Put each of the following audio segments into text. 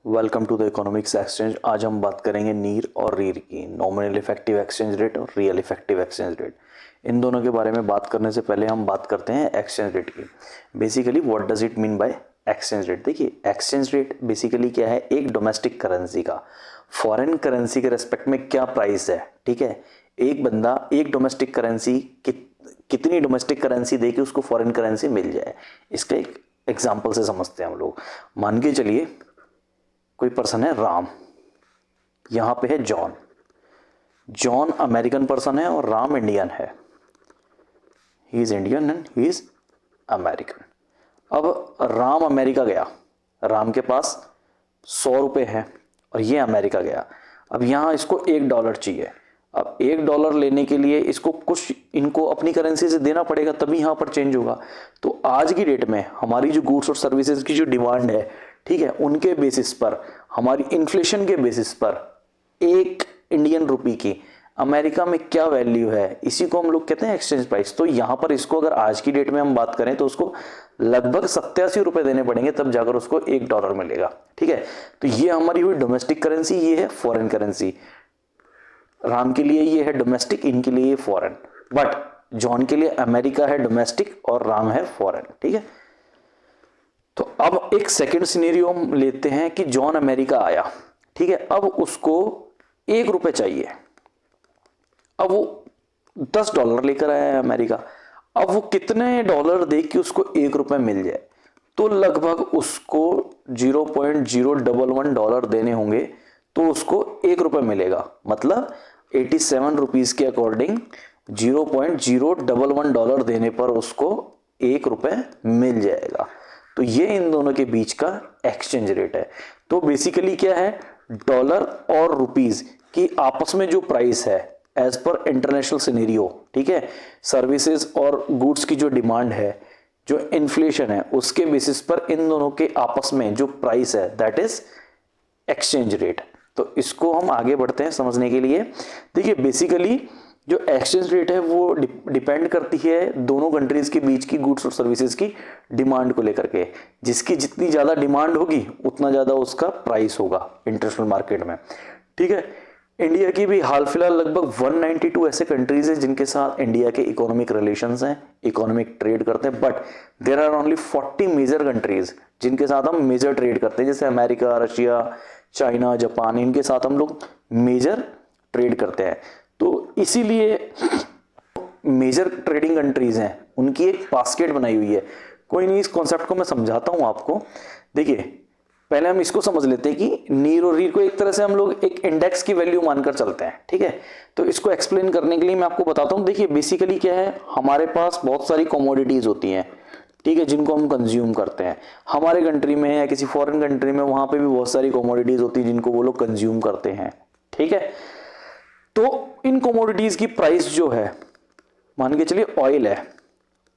Welcome to the economics exchange. आज हम बात करेंगे नीर और रीर की, नॉमिनल इफेक्टिव एक्सचेंज रेट और रियल इफेक्टिव एक्सचेंज रेट। इन दोनों के बारे में बात करने से पहले हम बात करते हैं एक्सचेंज रेट की। Basically what does it mean by exchange rate. देखिए, एक्सचेंज रेट बेसिकली क्या है, एक डोमेस्टिक करेंसी का फॉरेन करेंसी के रेस्पेक्ट में क्या प्राइस है। ठीक है, एक बंदा एक डोमेस्टिक करेंसी कितनी डोमेस्टिक करेंसी दे के उसको फॉरेन करेंसी मिल जाए, इसका एक एग्जाम्पल से समझते हैं हम लोग। मान के चलिए कोई पर्सन है राम, यहां पे है जॉन। जॉन अमेरिकन पर्सन है और राम इंडियन है। He is Indian and he is American. अब राम अमेरिका गया, राम के पास 100 रुपए है और ये अमेरिका गया। अब यहां इसको $1 चाहिए। अब $1 लेने के लिए इसको कुछ इनको अपनी करेंसी से देना पड़ेगा, तभी यहां पर चेंज होगा। तो आज की डेट में हमारी जो गुड्स और सर्विसेज की जो डिमांड है, ठीक है, उनके बेसिस पर, हमारी इन्फ्लेशन के बेसिस पर एक इंडियन रुपी की अमेरिका में क्या वैल्यू है, इसी को हम लोग कहते हैं एक्सचेंज प्राइस। तो यहां पर इसको अगर आज की डेट में हम बात करें तो उसको लगभग 87 रुपए देने पड़ेंगे, तब जाकर उसको $1 मिलेगा। ठीक है, तो ये हमारी हुई डोमेस्टिक करेंसी, ये है फॉरेन करेंसी। राम के लिए ये है डोमेस्टिक, इनके लिए ये फॉरेन। बट जॉन के लिए अमेरिका है डोमेस्टिक और राम है फॉरेन। ठीक है, तो अब एक सेकंड सिनेरियो हम लेते हैं कि जॉन अमेरिका आया। ठीक है, अब उसको $1 चाहिए। अब वो $10 लेकर आया है अमेरिका। अब वो कितने डॉलर दे कि उसको $1 मिल जाए, तो लगभग उसको $0.011 देने होंगे, तो उसको $1 मिलेगा। मतलब 87 रुपीज के अकॉर्डिंग $0.011 देने पर उसको $1 मिल जाएगा। तो ये इन दोनों के बीच का एक्सचेंज रेट है। तो बेसिकली क्या है, डॉलर और रुपीज की आपस में जो प्राइस है एज पर इंटरनेशनल सिनेरियो, ठीक है, सर्विसेज और गुड्स की जो डिमांड है, जो इन्फ्लेशन है, उसके बेसिस पर इन दोनों के आपस में जो प्राइस है दैट इज एक्सचेंज रेट। तो इसको हम आगे बढ़ते हैं समझने के लिए। देखिए, बेसिकली जो एक्सचेंज रेट है वो डिपेंड करती है दोनों कंट्रीज के बीच की गुड्स और सर्विसेज की डिमांड को लेकर के। जिसकी जितनी ज्यादा डिमांड होगी उतना ज्यादा उसका प्राइस होगा इंटरनेशनल मार्केट में। ठीक है, इंडिया की भी हाल फिलहाल लगभग 192 ऐसे कंट्रीज हैं जिनके साथ इंडिया के इकोनॉमिक रिलेशंस हैं, इकोनॉमिक ट्रेड करते हैं। But there are only 40 major countries जिनके साथ हम मेजर ट्रेड करते हैं, जैसे अमेरिका, रशिया, चाइना, जापान, इनके साथ हम लोग मेजर ट्रेड करते हैं। तो इसीलिए मेजर ट्रेडिंग कंट्रीज हैं, उनकी एक बास्केट बनाई हुई है। कोई नहीं, इस कॉन्सेप्ट को मैं समझाता हूं आपको। देखिए, पहले हम इसको समझ लेते हैं कि नीर और रीर को एक तरह से हम लोग एक इंडेक्स की वैल्यू मानकर चलते हैं। ठीक है, तो इसको एक्सप्लेन करने के लिए मैं आपको बताता हूं। देखिए, बेसिकली क्या है, हमारे पास बहुत सारी कमोडिटीज होती हैं, ठीक है, जिनको हम कंज्यूम करते हैं। हमारे कंट्री में या किसी फॉरेन कंट्री में, वहां पे भी बहुत सारी कमोडिटीज होती है जिनको वो लोग कंज्यूम करते हैं। ठीक है, तो इन कमोडिटीज की प्राइस जो है, मान के चलिए ऑयल है,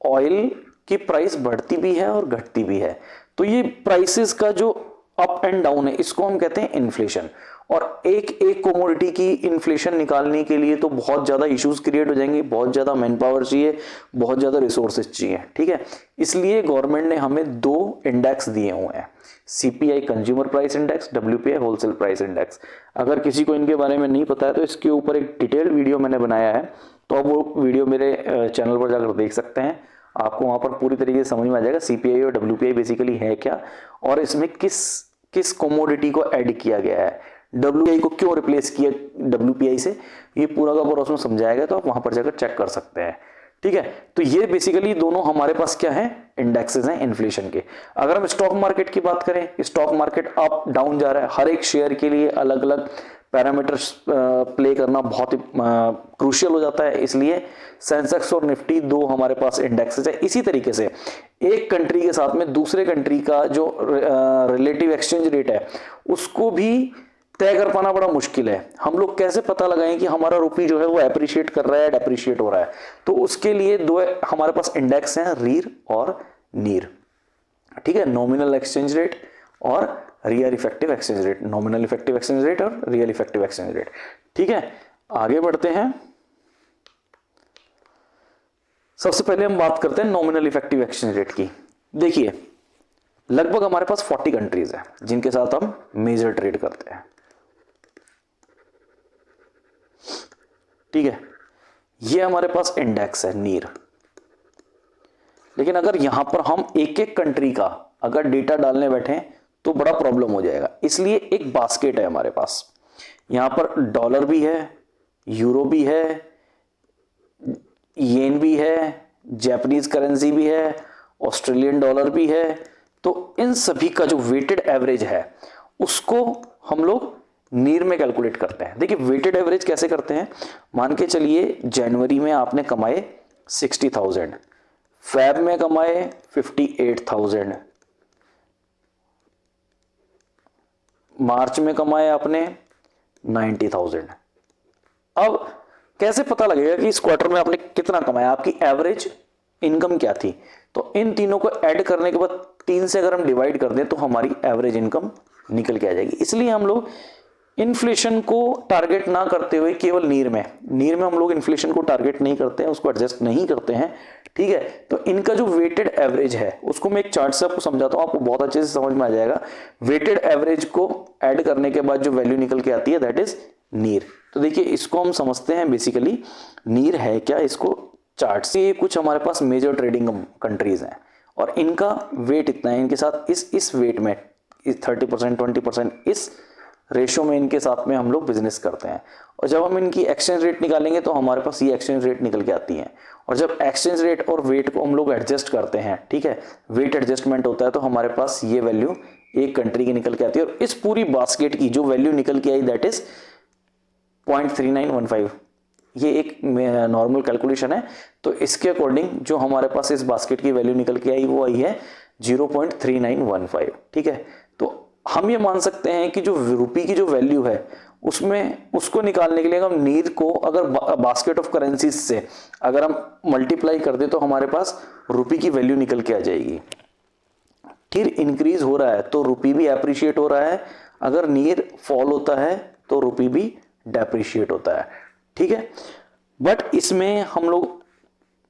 ऑयल की प्राइस बढ़ती भी है और घटती भी है। तो ये प्राइसेस का जो अप एंड डाउन है, इसको हम कहते हैं इन्फ्लेशन। और एक एक कमोडिटी की इन्फ्लेशन निकालने के लिए तो बहुत ज्यादा इश्यूज क्रिएट हो जाएंगे, बहुत ज्यादा मैन पावर चाहिए, बहुत ज्यादा रिसोर्सेज चाहिए। ठीक है, इसलिए गवर्नमेंट ने हमें 2 इंडेक्स दिए हुए हैं, CPI consumer price index, WPI wholesale price index. अगर किसी को इनके बारे में नहीं पता है तो इसके ऊपर एक डिटेल्ड वीडियो मैंने बनाया है, तो आप वो वीडियो मेरे चैनल पर जाकर देख सकते हैं। आपको वहां पर पूरी तरीके से समझ में आ जाएगा सीपीआई और डब्ल्यूपीआई बेसिकली है क्या, और इसमें किस किस कमोडिटी को ऐड किया गया है, डब्ल्यूपीआई को क्यों रिप्लेस किया डब्ल्यूपीआई से, ये पूरा का पूरा उसमें समझाएगा, तो आप वहां पर जाकर चेक कर सकते हैं। ठीक है, तो ये बेसिकली दोनों हमारे पास क्या है, इंडेक्सेस हैं इन्फ्लेशन के। अगर हम स्टॉक मार्केट की बात करें, स्टॉक मार्केट अप डाउन जा रहा है, हर एक शेयर के लिए अलग अलग पैरामीटर्स प्ले करना बहुत ही क्रूशियल हो जाता है। इसलिए सेंसेक्स और निफ्टी 2 हमारे पास इंडेक्सेस है। इसी तरीके से एक कंट्री के साथ में दूसरे कंट्री का जो रिलेटिव एक्सचेंज रेट है, उसको भी तय कर पाना बड़ा मुश्किल है। हम लोग कैसे पता लगाएं कि हमारा रुपी जो है वो एप्रिशिएट कर रहा है, डेप्रिशिएट हो रहा है। तो उसके लिए 2 हमारे पास इंडेक्स हैं, रीर और नीर। ठीक है, नॉमिनल एक्सचेंज रेट और real effective exchange rate, nominal effective exchange rate और रियल इफेक्टिव एक्सचेंज रेट। ठीक है, आगे बढ़ते हैं। सबसे पहले हम बात करते हैं नॉमिनल इफेक्टिव एक्सचेंज रेट की। देखिए, लगभग हमारे पास 40 कंट्रीज है जिनके साथ हम मेजर ट्रेड करते हैं। ठीक है, ये हमारे पास इंडेक्स है नीर। लेकिन अगर यहां पर हम एक एक कंट्री का अगर डेटा डालने बैठे तो बड़ा प्रॉब्लम हो जाएगा, इसलिए एक बास्केट है हमारे पास। यहां पर डॉलर भी है, यूरो भी है, येन भी है, जापानीज करेंसी भी है, ऑस्ट्रेलियन डॉलर भी है। तो इन सभी का जो वेटेड एवरेज है उसको हम लोग नीर में कैलकुलेट करते हैं। देखिए वेटेड एवरेज कैसे करते हैं, मान के चलिए जनवरी में आपने कमाए 60,000, फेब में कमाए 58,000, मार्च में कमाए आपने 90,000। अब कैसे पता लगेगा कि इस क्वार्टर में आपने कितना कमाया, आपकी एवरेज इनकम क्या थी? तो इन तीनों को ऐड करने के बाद 3 से अगर हम डिवाइड कर दें तो हमारी एवरेज इनकम निकल के आ जाएगी। इसलिए हम लोग इन्फ्लेशन को टारगेट ना करते हुए केवल नीर में हम लोग इन्फ्लेशन को टारगेट नहीं करते हैं, उसको एडजस्ट नहीं करते हैं। ठीक है, तो इनका जो वेटेड एवरेज है उसको मैं एक चार्ट से आपको समझाता हूं, आपको बहुत अच्छे से समझ में आ जाएगा। वेटेड एवरेज को ऐड करने के बाद जो वैल्यू निकल के आती है दैट इज नीर। तो देखिए इसको हम समझते हैं बेसिकली नीर है क्या, इसको चार्ट से। कुछ हमारे पास मेजर ट्रेडिंग कंट्रीज हैं और इनका वेट इतना है, इनके साथ इस वेट में 30% 20% इस रेशो में इनके साथ में हम लोग बिजनेस करते हैं। और जब हम इनकी एक्सचेंज रेट निकालेंगे तो हमारे पास ये एक्सचेंज रेट निकल के आती है। और जब एक्सचेंज रेट और वेट को हम लोग एडजस्ट करते हैं, ठीक है, वेट एडजस्टमेंट होता है, तो हमारे पास ये वैल्यू एक कंट्री की निकल के आती है। और इस पूरी बास्केट की जो वैल्यू निकल के आई दैट इज 0.3915। ये एक नॉर्मल कैलकुलेशन है, तो इसके अकॉर्डिंग जो हमारे पास इस बास्केट की वैल्यू निकल के आई वो आई है 0.3915। ठीक है, तो हम ये मान सकते हैं कि जो रुपी की जो वैल्यू है उसमें उसको निकालने के लिए हम नीर को अगर बास्केट ऑफ करेंसीज से अगर हम मल्टीप्लाई कर दे तो हमारे पास रुपी की वैल्यू निकल के आ जाएगी। ठीक, इंक्रीज हो रहा है तो रुपी भी एप्रिशिएट हो रहा है, अगर नीर फॉल होता है तो रुपी भी डेप्रिशिएट होता है। ठीक है, बट इसमें हम लोग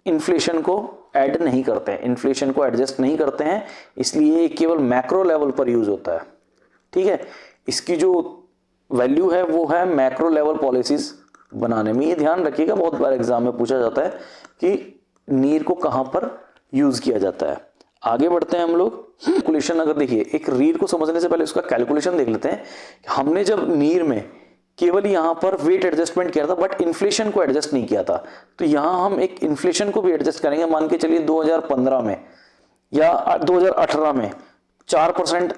इन्फ्लेशन को ऐड नहीं करते हैं, इन्फ्लेशन को एडजस्ट नहीं करते हैं, इसलिए केवल मैक्रो लेवल पर यूज होता है। ठीक है, इसकी जो वैल्यू है वो है मैक्रो लेवल पॉलिसीज बनाने में। ये ध्यान रखिएगा, बहुत बार एग्जाम में पूछा जाता है कि नीर को कहां पर यूज किया जाता है। आगे बढ़ते हैं हम लोग। कैलकुलेशन अगर देखिए, एक रीर को समझने से पहले उसका कैलकुलेशन देख लेते हैं। हमने जब नीर में केवल यहां पर वेट एडजस्टमेंट किया था बट इन्फ्लेशन को एडजस्ट नहीं किया था, तो यहां हम एक इन्फ्लेशन को भी एडजस्ट करेंगे। मान के चलिए 2015 में या 2018 में 4%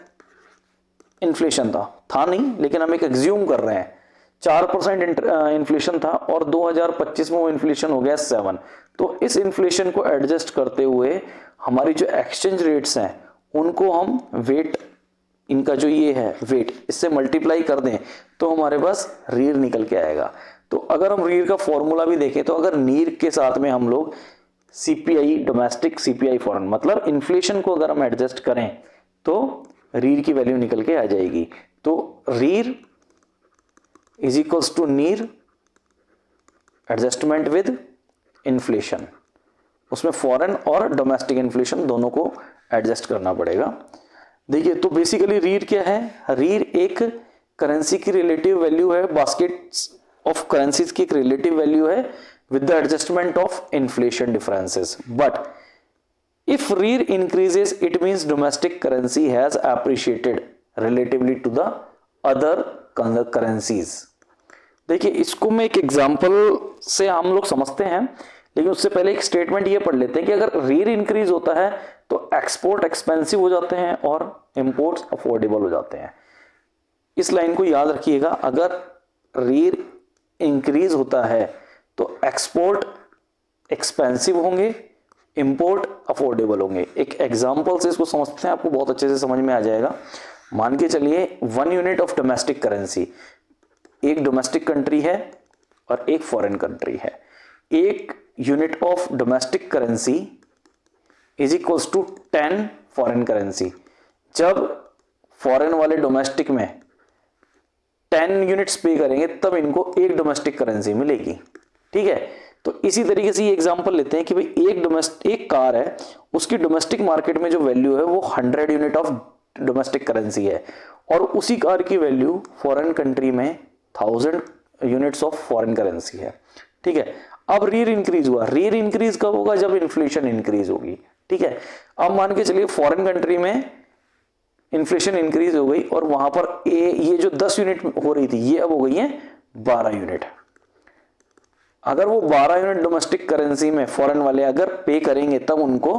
इन्फ्लेशन था नहीं, लेकिन हम एक एग्ज्यूम कर रहे हैं 4% इन्फ्लेशन था और 2025 में वो इन्फ्लेशन हो गया 7। तो इस इन्फ्लेशन को एडजस्ट करते हुए हमारी जो एक्सचेंज रेट्स हैं उनको हम वेट, इनका जो ये है वेट, इससे मल्टीप्लाई कर दें तो हमारे पास रीर निकल के आएगा। तो अगर हम रीर का फॉर्मूला भी देखें तो अगर नीर के साथ में हम लोग सीपीआई डोमेस्टिक, सीपीआई फॉरेन, मतलब इन्फ्लेशन को अगर हम एडजस्ट करें तो रीर की वैल्यू निकल के आ जाएगी। तो रीर इज इक्वल्स टू नीर एडजस्टमेंट विद इन्फ्लेशन, उसमें फॉरेन और डोमेस्टिक इन्फ्लेशन दोनों को एडजस्ट करना पड़ेगा। देखिए तो बेसिकली रीर क्या है, रीर एक करेंसी की रिलेटिव वैल्यू है, बास्केट्स ऑफ करेंसीज की एक रिलेटिव वैल्यू है with the adjustment of inflation differences. But if rear increases it means domestic currency has appreciated relatively to the other currencies। देखिए इसको मैं एक एग्जांपल से हम लोग समझते हैं, लेकिन उससे पहले एक स्टेटमेंट ये पढ़ लेते हैं कि अगर रीर इंक्रीज होता है तो एक्सपोर्ट एक्सपेंसिव हो जाते हैं और इंपोर्ट्स अफोर्डेबल हो जाते हैं। इस लाइन को याद रखिएगा, अगर रीर इंक्रीज होता है तो एक्सपोर्ट एक्सपेंसिव होंगे, इंपोर्ट अफोर्डेबल होंगे। एक एग्जांपल से इसको समझते हैं, आपको बहुत अच्छे से समझ में आ जाएगा। मान के चलिए 1 यूनिट ऑफ डोमेस्टिक करेंसी, एक डोमेस्टिक कंट्री है और एक फॉरेन कंट्री है। 1 unit of domestic currency is equals to 10 foreign currency. जब फॉरेन वाले डोमेस्टिक में 10 यूनिट्स पे करेंगे तब इनको एक डोमेस्टिक करेंसी मिलेगी। ठीक है, तो इसी तरीके से ये एग्जांपल लेते हैं कि भाई एक कार है, उसकी डोमेस्टिक मार्केट में जो वैल्यू है वो 100 यूनिट ऑफ डोमेस्टिक करेंसी है, और उसी कार की वैल्यू फॉरेन कंट्री में 1000 यूनिट्स ऑफ फॉरेन करेंसी है। ठीक है, अब रीर इंक्रीज हुआ। रीर इंक्रीज कब होगा? जब इन्फ्लेशन इंक्रीज होगी। ठीक है, अब मान के चलिए फॉरेन कंट्री में इन्फ्लेशन इंक्रीज हो गई और वहां पर ये जो 10 यूनिट हो रही थी ये अब हो गई है 12 यूनिट। अगर वो 12 यूनिट डोमेस्टिक करेंसी में फॉरेन वाले अगर पे करेंगे तब उनको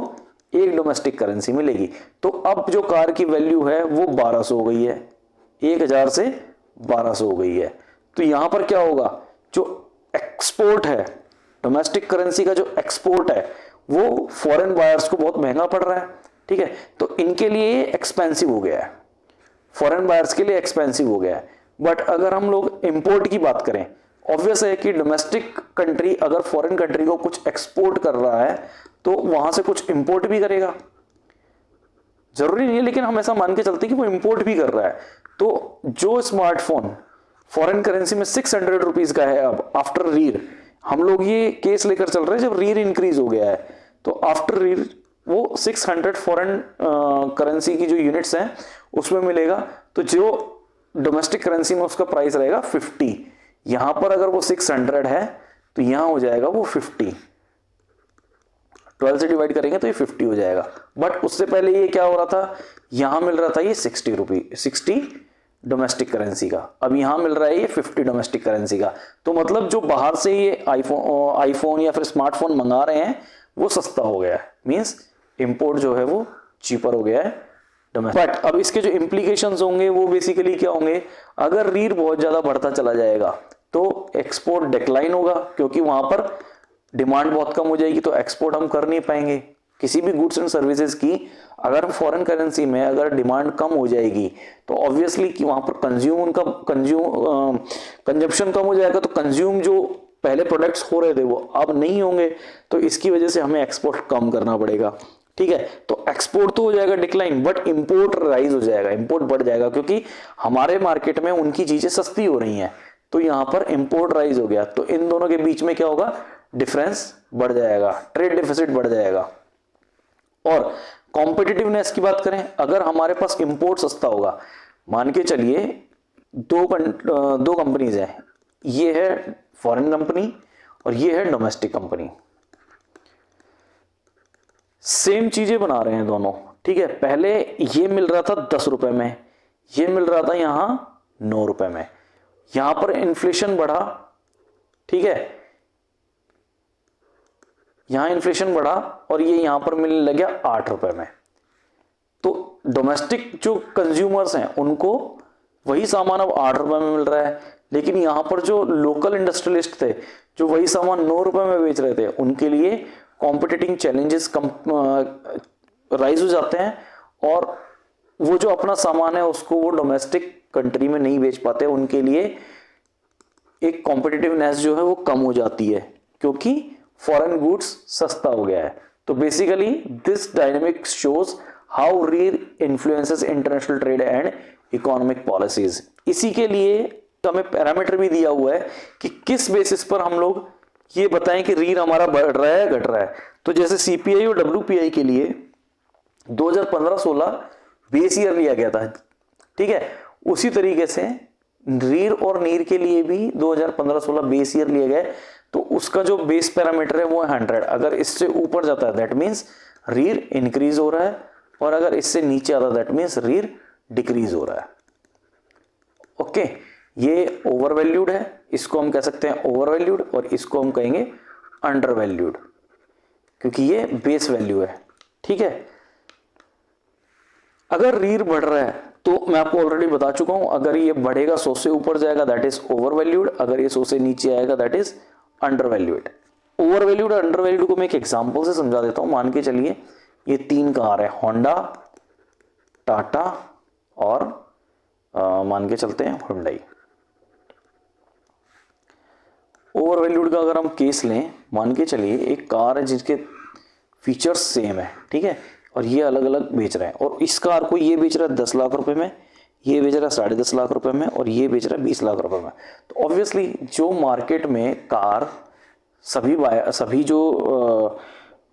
एक डोमेस्टिक करेंसी मिलेगी। तो अब जो कार की वैल्यू है वो 1200 हो गई है, 1000 से 1200 हो गई है। तो यहां पर क्या होगा? जो एक्सपोर्ट है, डोमेस्टिक करेंसी का जो एक्सपोर्ट है वो फॉरेन बायर्स को बहुत महंगा पड़ रहा है। ठीक है, तो इनके लिए ये एक्सपेंसिव हो गया है, फॉरेन बायर्स के लिए एक्सपेंसिव हो गया है। बट अगर हम लोग इंपोर्ट की बात करें, ऑब्वियस है कि डोमेस्टिक कंट्री अगर फॉरेन कंट्री को कुछ एक्सपोर्ट कर रहा है तो वहां से कुछ इंपोर्ट भी करेगा, जरूरी नहीं है लेकिन हम ऐसा मान के चलते हैं कि वो इंपोर्ट भी कर रहा है। तो जो स्मार्टफोन फॉरेन करेंसी में 600 रुपीज का है, अब आफ्टर रीर हम लोग ये केस लेकर चल रहे हैं जब रीर इंक्रीज हो गया है, तो आफ्टर रीर वो 600 फॉरेन करेंसी की जो यूनिट्स हैं उसमें मिलेगा। तो जो डोमेस्टिक करेंसी में उसका प्राइस रहेगा 50, यहां पर अगर वो 600 है तो यहां हो जाएगा वो 50, 12 से डिवाइड करेंगे तो ये 50 हो जाएगा। बट उससे पहले ये क्या हो रहा था? यहां मिल रहा था ये 60 डोमेस्टिक करेंसी का, अब यहां मिल रहा है ये 50 डोमेस्टिक करेंसी का। तो मतलब जो बाहर से ये आईफोन या फिर स्मार्टफोन मंगा रहे हैं वो सस्ता हो गया है, मींस इंपोर्ट जो है वो चीपर हो गया है डोमेस्टिक। बट अब इसके जो इंप्लीकेशंस होंगे वो बेसिकली क्या होंगे? अगर रीर बहुत ज्यादा बढ़ता चला जाएगा तो एक्सपोर्ट डिक्लाइन होगा, क्योंकि वहां पर डिमांड बहुत कम हो जाएगी, तो एक्सपोर्ट हम कर नहीं पाएंगे किसी भी गुड्स एंड सर्विसेज की। अगर फॉरेन करेंसी में अगर डिमांड कम हो जाएगी तो ऑब्वियसली कि वहां पर कंजम्पशन कम हो जाएगा, तो कंज्यूम जो पहले प्रोडक्ट्स हो रहे थे वो अब नहीं होंगे, तो इसकी वजह से हमें एक्सपोर्ट कम करना पड़ेगा। ठीक है, तो एक्सपोर्ट तो हो जाएगा डिक्लाइन, बट इंपोर्ट राइज हो जाएगा, इंपोर्ट बढ़ जाएगा, क्योंकि हमारे मार्केट में उनकी चीजें सस्ती हो रही हैं, तो यहां पर इंपोर्ट राइज हो गया। तो इन दोनों के बीच में क्या होगा? डिफरेंस बढ़ जाएगा, ट्रेड डेफिसिट बढ़ जाएगा। और कॉम्पिटिटिवनेस की बात करें, अगर हमारे पास इंपोर्ट सस्ता होगा, मान के चलिए दो कंपनीज हैं, ये है फॉरेन कंपनी और ये है डोमेस्टिक कंपनी, सेम चीजें बना रहे हैं दोनों। ठीक है, पहले ये मिल रहा था 10 रुपए में, ये मिल रहा था यहां 9 रुपए में, यहां पर इन्फ्लेशन बढ़ा। ठीक है, यहां इन्फ्लेशन बढ़ा और ये यहां पर मिलने लग गया 8 रुपए में। तो डोमेस्टिक जो कंज्यूमर्स हैं उनको वही सामान अब 8 रुपए में मिल रहा है, लेकिन यहां पर जो लोकल इंडस्ट्रियलिस्ट थे जो वही सामान 9 रुपए में बेच रहे थे, उनके लिए कॉम्पिटिटिंग चैलेंजेस राइज हो जाते हैं, और वो जो अपना सामान है उसको वो डोमेस्टिक कंट्री में नहीं बेच पाते, उनके लिए एक कॉम्पिटिटिवनेस जो है वो कम हो जाती है, क्योंकि फॉरेन गुड्स सस्ता हो गया है। तो basically this dynamic shows how REER influences international trade and economic policies. इसी के लिए हमें पैरामीटर भी दिया हुआ है कि किस बेसिस पर हम लोग ये बताएं कि रीर हमारा बढ़ रहा है घट रहा है। तो जैसे सीपीआई और डब्ल्यूपीआई के लिए 2015-16 बेस ईयर लिया गया था। ठीक है, उसी तरीके से रीर और नीर के लिए भी 2015-16 बेस ईयर लिया गया है, तो उसका जो बेस पैरामीटर है वो है 100। अगर इससे ऊपर जाता है दैट मीन्स रीर इंक्रीज हो रहा है, और अगर इससे नीचे आता है दैट मीन्स रीर डिक्रीज हो रहा है। ओके, ये ओवर वैल्यूड है, इसको हम कह सकते हैं ओवर वैल्यूड, और इसको हम कहेंगे अंडर वैल्यूड, क्योंकि ये बेस वैल्यू है। ठीक है, अगर रीर बढ़ रहा है तो मैं आपको ऑलरेडी बता चुका हूं, अगर ये बढ़ेगा 100 से ऊपर जाएगा दैट इज ओवर वैल्यूड, अगर ये 100 से नीचे आएगा that is under valued. Over valued और अंडर वैल्यूड को मैं एक एग्जांपल से समझा देता हूं। मान के चलिए ये 3 कार है, होंडा, टाटा और मान के चलते हैं हुंडई। ओवर वैल्यूड का अगर हम केस लें, मान के चलिए एक कार है जिसके फीचर्स सेम है, ठीक है, और ये अलग अलग बेच रहे हैं, और इस कार को ये बेच रहा है 10 लाख रुपए में, ये बेच रहा है 10.5 लाख रुपए में, और ये बेच रहा है 20 लाख रुपए में। तो ऑब्वियसली जो मार्केट में कार सभी जो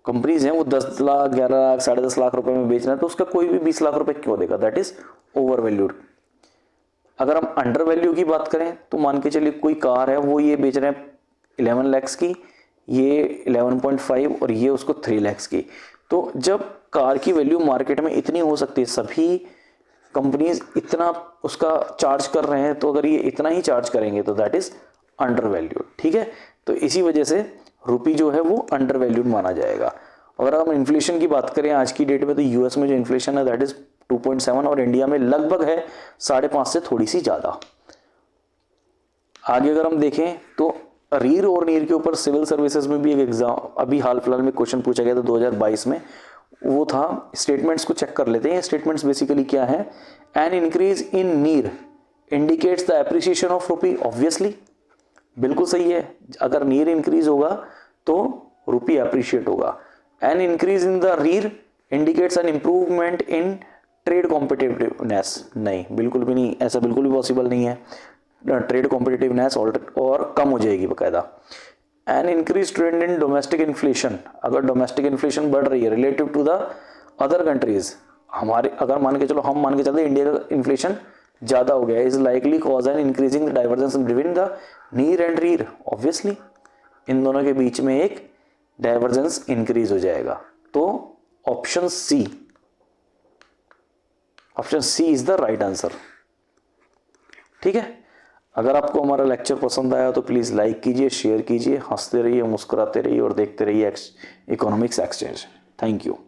कंपनीज हैं वो 10 लाख 11 लाख 10.5 लाख रुपए में बेच रहे हैं, तो उसका कोई भी 20 लाख रुपए क्यों देगा? That is over valued. अगर हम अंडर वैल्यू की बात करें तो मान के चलिए कोई कार है, वो ये बेच रहे हैं 11 लाख की, ये 11.5 और ये उसको 3 लाख की। तो जब कार की वैल्यू मार्केट में इतनी हो सकती है, सभी कंपनीज इतना उसका चार्ज कर रहे हैं, तो अगर ये इतना ही चार्ज करेंगे तो दैट इज अंडर वैल्यूड। ठीक है, तो इसी वजह से रुपी जो है वो अंडर वैल्यूड माना जाएगा। अगर हम इन्फ्लेशन की बात करें आज की डेट में, तो यूएस में जो इन्फ्लेशन है दैट इज 2.7 और इंडिया में लगभग है 5.5 से थोड़ी सी ज्यादा। आगे अगर हम देखें तो रीर और नीर के ऊपर सिविल सर्विसेज में भी एक एग्जाम अभी हाल फिलहाल में क्वेश्चन पूछा गया था 2022 में, वो था, स्टेटमेंट्स को चेक कर लेते हैं। स्टेटमेंट्स बेसिकली क्या है? N increase in NEER indicates the appreciation of rupee. Obviously बिल्कुल सही है, अगर नीर इंक्रीज होगा तो रुपी अप्रिशिएट होगा। An increase in the REER indicates an improvement in trade competitiveness. नहीं, बिल्कुल भी नहीं, ऐसा बिल्कुल भी पॉसिबल नहीं है। ट्रेड कॉम्पिटिटिवनेस और कम हो जाएगी बकायदा। An increase trend in domestic inflation, अगर डोमेस्टिक इन्फ्लेशन बढ़ रही है relative to the other countries, हमारे अगर मान के चलो हम मान के चलते इंडिया का इन्फ्लेशन ज्यादा हो गया, is likely cause an increasing the divergence between the नीर एंड रीर। ऑब्वियसली इन दोनों के बीच में एक डाइवर्जेंस इंक्रीज हो जाएगा। तो option C is the right answer. ठीक है, अगर आपको हमारा लेक्चर पसंद आया तो प्लीज लाइक कीजिए, शेयर कीजिए, हंसते रहिए, मुस्कुराते रहिए और देखते रहिए इकोनॉमिक्स एक्सचेंज। Thank you.